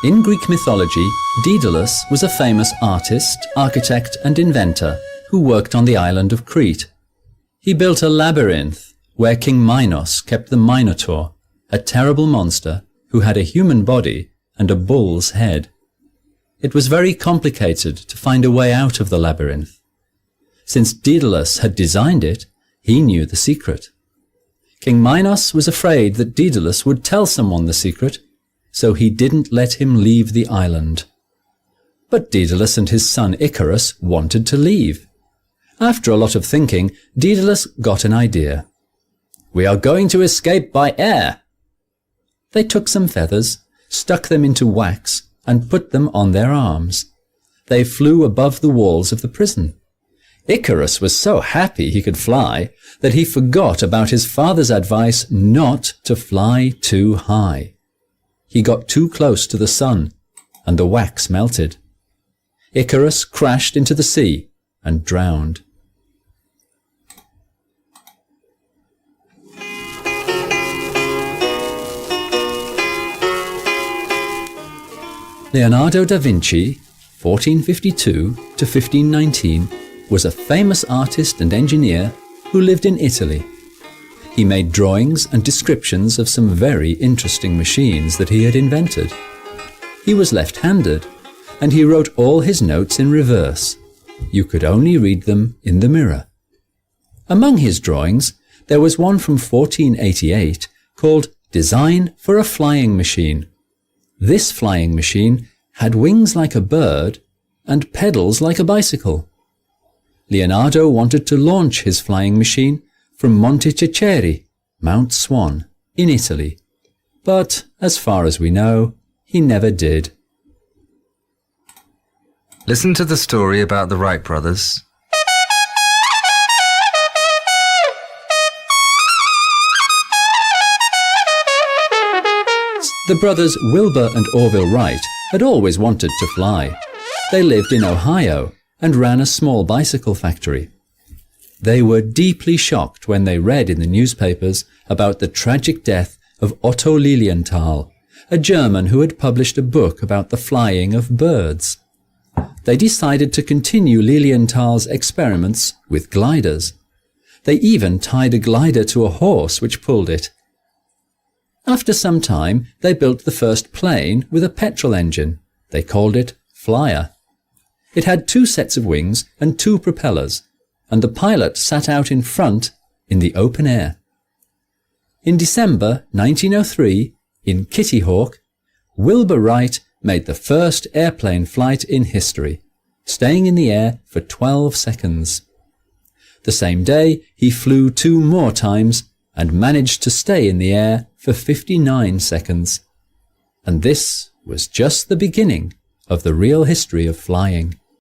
In Greek mythology, Daedalus was a famous artist, architect and inventor who worked on the island of Crete. He built a labyrinth where King Minos kept the Minotaur, a terrible monster who had a human body and a bull's head. It was very complicated to find a way out of the labyrinth. Since Daedalus had designed it, he knew the secret. King Minos was afraid that Daedalus would tell someone the secret, so he didn't let him leave the island. But Daedalus and his son Icarus wanted to leave. After a lot of thinking, Daedalus got an idea. "We are going to escape by air." They took some feathers, stuck them into wax, and put them on their arms. They flew above the walls of the prison. Icarus was so happy he could fly that he forgot about his father's advice not to fly too high. He got too close to the sun, and the wax melted. Icarus crashed into the sea and drowned. Leonardo da Vinci, 1452 to 1519, was a famous artist and engineer who lived in Italy. He made drawings and descriptions of some very interesting machines that he had invented. He was left-handed, and he wrote all his notes in reverse. You could only read them in the mirror. Among his drawings, there was one from 1488 called Design for a Flying Machine. This flying machine had wings like a bird and pedals like a bicycle. Leonardo wanted to launch his flying machine from Monte Cecere, Mount Swan, in Italy, but as far as we know, he never did. Listen to the story about the Wright brothers. The brothers Wilbur and Orville Wright had always wanted to fly. They lived in Ohio and ran a small bicycle factory. They were deeply shocked when they read in the newspapers about the tragic death of Otto Lilienthal, a German who had published a book about the flying of birds. They decided to continue Lilienthal's experiments with gliders. They even tied a glider to a horse which pulled it. After some time, they built the first plane with a petrol engine. They called it Flyer. It had 2 sets of wings and 2 propellers, and the pilot sat out in front in the open air. In December 1903, in Kitty Hawk, Wilbur Wright made the first airplane flight in history, staying in the air for 12 seconds. The same day, he flew 2 more times and managed to stay in the air for 59 seconds. And this was just the beginning of the real history of flying.